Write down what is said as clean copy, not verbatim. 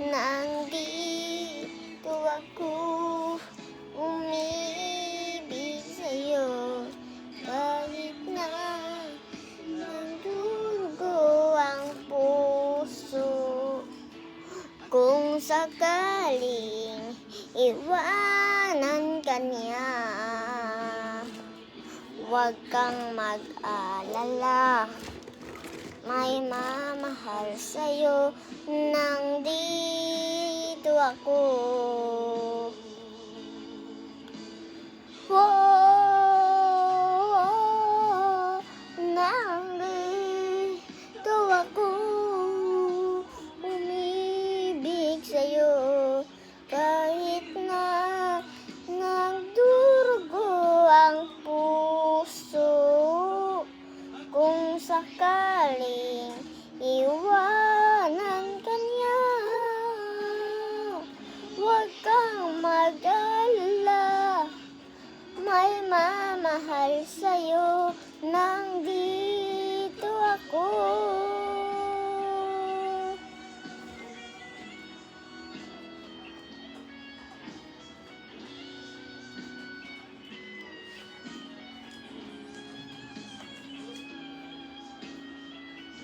Nandito ako, umibig sa'yo, kahit na nagdurugo ang puso. Kung sakaling iwanan ka niya, huwag kang mag-alala, may mamahal sa'yo. Nandito ako. Oh, nandito ako, umibig sa'yo, kahit na nagdurugo ang puso. Kung sakaling iwanan ka niya, huwag kang mag-alala, may mamahal sa'yo. Nandito ako.